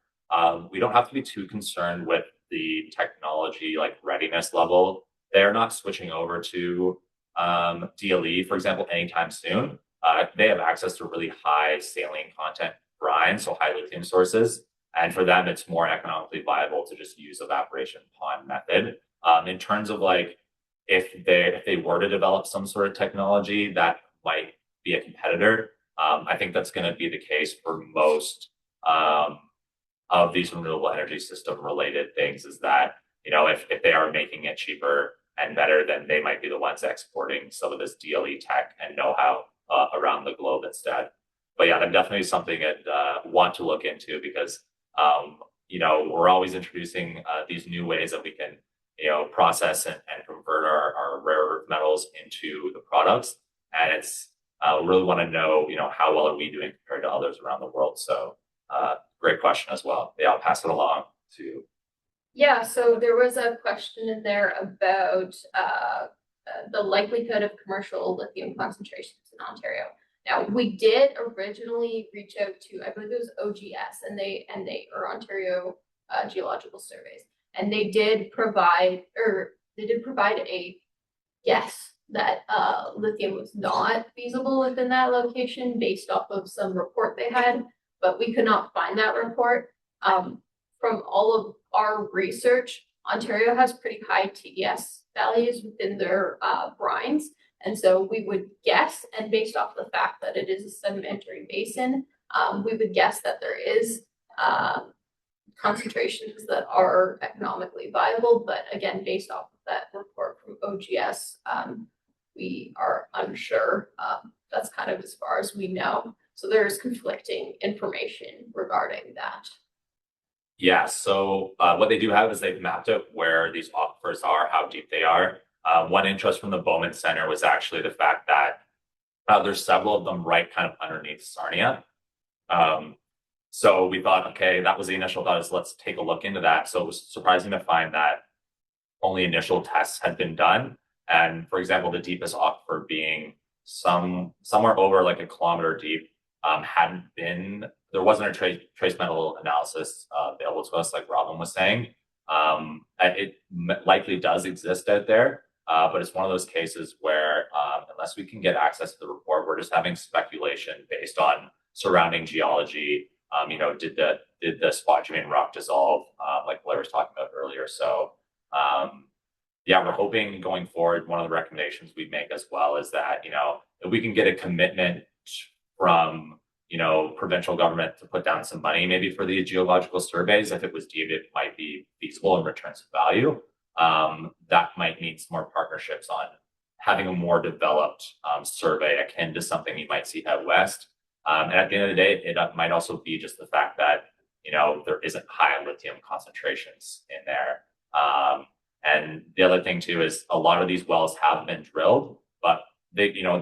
we don't have to be too concerned with the technology like readiness level. They're not switching over to DLE, for example, anytime soon. They have access to really high saline content brine, so high lithium sources. And for them, it's more economically viable to just use evaporation pond method. In terms of like, if they were to develop some sort of technology that might be a competitor, I think that's going to be the case for most of these renewable energy system related things. Is that if they are making it cheaper and better, then they might be the ones exporting some of this DLE tech and know-how around the globe instead. But yeah, that's definitely something I'd want to look into because we're always introducing these new ways that we can process and convert our rare earth metals into the products. And it's really want to know, how well are we doing compared to others around the world? So great question as well. Yeah, I'll pass it along to. Yeah, so there was a question in there about the likelihood of commercial lithium concentrations in Ontario. Now, we did originally reach out to, I believe it was OGS and they or Ontario Geological Surveys, and they did provide a guess that lithium was not feasible within that location based off of some report they had, but we could not find that report. From all of our research, Ontario has pretty high TDS values within their brines. And so we would guess, and based off the fact that it is a sedimentary basin, we would guess that there is concentrations that are economically viable. But again, based off of that report from OGS, we are unsure. That's kind of as far as we know. So there's conflicting information regarding that. Yeah, so what they do have is they've mapped out where these aquifers are, how deep they are. One interest from the Bowman Center was actually the fact that there's several of them right kind of underneath Sarnia. So we thought, okay, that was the initial thought, is let's take a look into that. So it was surprising to find that only initial tests had been done. And for example, the deepest aquifer being somewhere over like a kilometer deep, there wasn't a trace metal analysis available to us, like Robin was saying. It likely does exist out there, but it's one of those cases where unless we can get access to the report, we're just having speculation based on surrounding geology. Did the spodumene rock dissolve, like Blair was talking about earlier? So yeah, we're hoping going forward, one of the recommendations we make as well is that, if we can get a commitment from provincial government to put down some money maybe for the geological surveys, if it was deemed it might be feasible and return some value, that might need some more partnerships on having a more developed survey akin to something you might see out west. And at the end of the day, it might also be just the fact that there isn't high lithium concentrations in there. And the other thing too is a lot of these wells have been drilled, but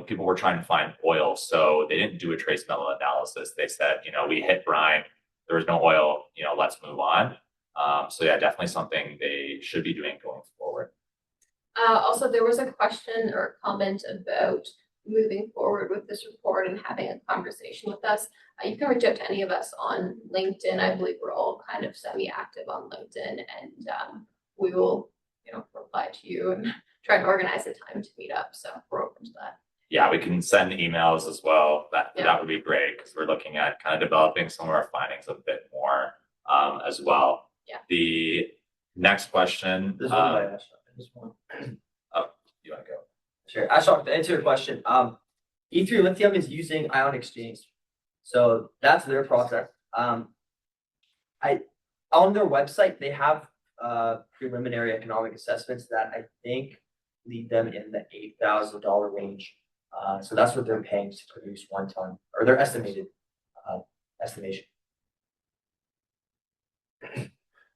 people were trying to find oil, so they didn't do a trace metal analysis. They said, we hit brine, there was no oil, let's move on. So yeah, definitely something they should be doing going forward. Also, there was a question or comment about moving forward with this report and having a conversation with us. You can reach out to any of us on LinkedIn. I believe we're all kind of semi-active on LinkedIn, and we will, reply to you and try and organize a time to meet up. So we're open to that. Yeah, we can send emails as well. That would be great because we're looking at kind of developing some of our findings a bit more as well. Yeah. The next question. This one by Ashok. This one. Oh, you want to go? Sure. Ashok, to answer your question, E3 Lithium is using ion exchange. So that's their process. On their website, they have preliminary economic assessments that I think lead them in the $8,000 range. So that's what they're paying to produce 1 ton, or their estimated estimation.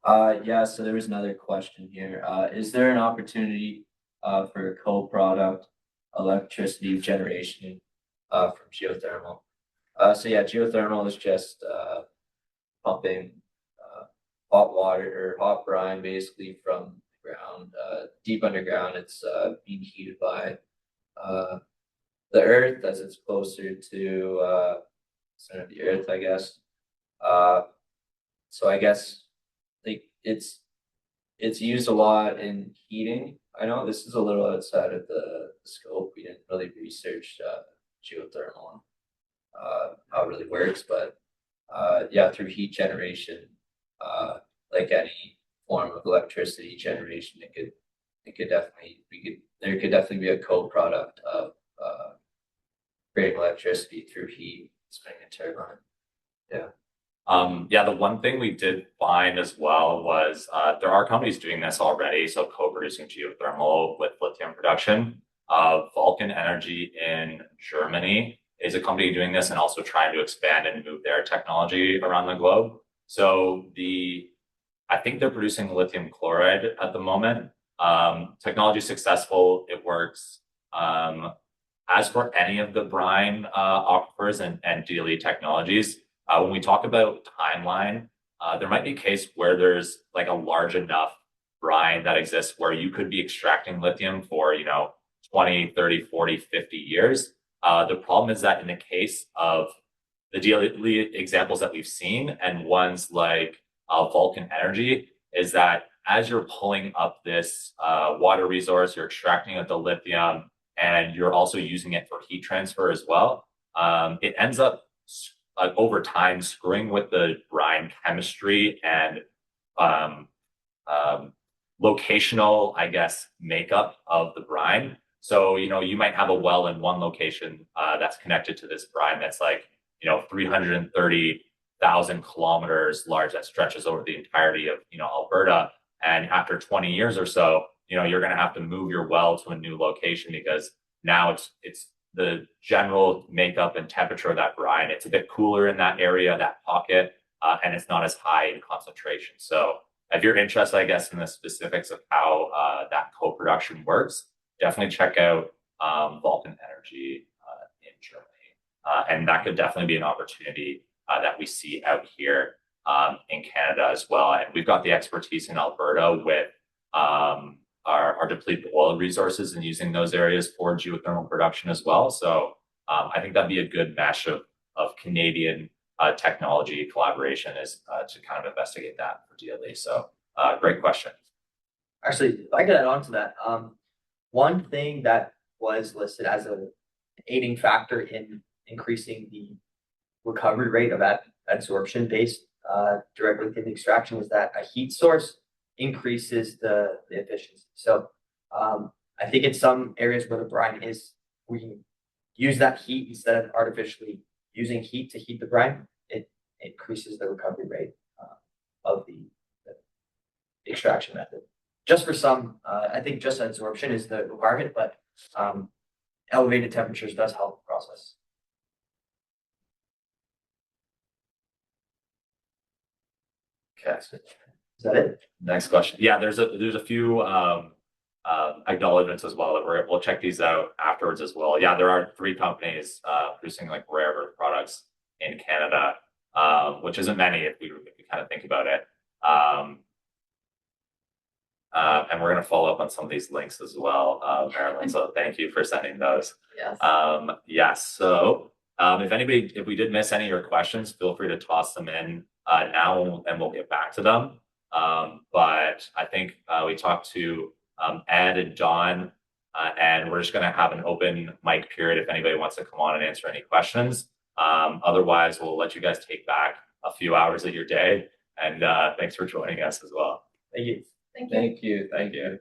Yeah, so there was another question here. Is there an opportunity for a co-product electricity generation from geothermal? So yeah, geothermal is just pumping hot water or hot brine basically from the ground, deep underground. It's being heated by the earth as it's closer to center of the earth, I guess. So I guess like it's used a lot in heating. I know this is a little outside of the scope. We didn't really research geothermal, how it really works, but yeah, through heat generation, like any form of electricity generation, there could definitely be a co-product of creating electricity through heat, spinning a turbine. Yeah, the one thing we did find as well was there are companies doing this already. So co-producing geothermal with lithium production. Vulcan Energy in Germany is a company doing this and also trying to expand and move their technology around the globe. So I think they're producing lithium chloride at the moment. Technology is successful, it works. As for any of the brine aquifers and DLE technologies, when we talk about timeline, there might be a case where there's like a large enough brine that exists where you could be extracting lithium for, 20, 30, 40, 50 years. The problem is that in the case of the DLE examples that we've seen and ones like Vulcan Energy, is that as you're pulling up this water resource, you're extracting out the lithium and you're also using it for heat transfer as well. It ends up over time screwing with the brine chemistry and locational, I guess, makeup of the brine. So, you might have a well in one location that's connected to this brine that's like, 330,000 kilometers large that stretches over the entirety of, Alberta. And after 20 years or so, you're going to have to move your well to a new location because now it's the general makeup and temperature of that brine. It's a bit cooler in that area, that pocket, and it's not as high in concentration. So if you're interested, I guess, in the specifics of how that co-production works, definitely check out Vulcan Energy in Germany. And that could definitely be an opportunity that we see out here in Canada as well. And we've got the expertise in Alberta with our depleted oil resources and using those areas for geothermal production as well. So I think that'd be a good mesh of Canadian technology collaboration is to kind of investigate that for DLE. So great question. Actually, if I could add on to that, one thing that was listed as an aiding factor in increasing the recovery rate of that adsorption based direct lithium extraction was that a heat source increases the efficiency. So I think in some areas where the brine is, we can use that heat instead of artificially using heat to heat the brine. It increases the recovery rate of the extraction method. Just for some, I think just adsorption is the requirement, but elevated temperatures does help the process. Okay. Is that it? Next question. Yeah, there's a few acknowledgements as well that we'll check these out afterwards as well. Yeah, there are 3 companies producing like rare earth products in Canada, which isn't many if we kind of think about it. And we're going to follow up on some of these links as well, Marilyn. So thank you for sending those. Yes. Yes. So if we did miss any of your questions, feel free to toss them in now and we'll get back to them. But I think we talked to Ed and John, and we're just going to have an open mic period if anybody wants to come on and answer any questions. Otherwise, we'll let you guys take back a few hours of your day. And thanks for joining us as well. Thank you. Thank you. Thank you. Thank you.